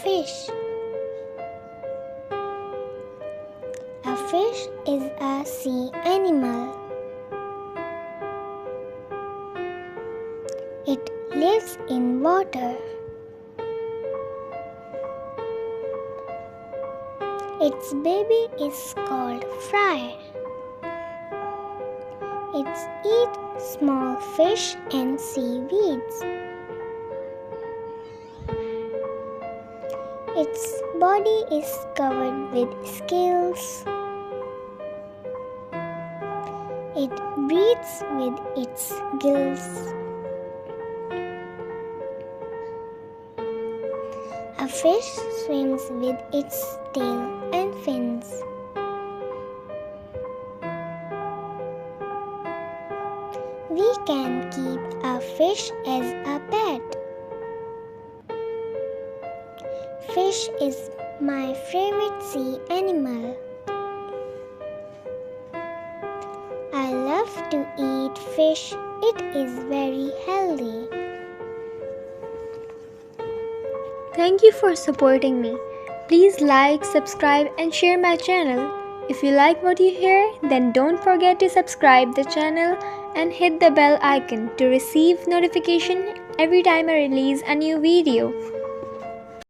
fish. A fish is a sea animal. It lives in water. Its baby is called fry. It eats small fish and seaweeds. Its body is covered with scales. It breathes with its gills. A fish swims with its tail and fins. We can keep a fish as a pet. Fish is my favorite sea animal. I love to eat fish. It is very healthy. Thank you for supporting me. Please like, subscribe and share my channel. If you like what you hear, then don't forget to subscribe the channel and hit the bell icon to receive notification every time I release a new video.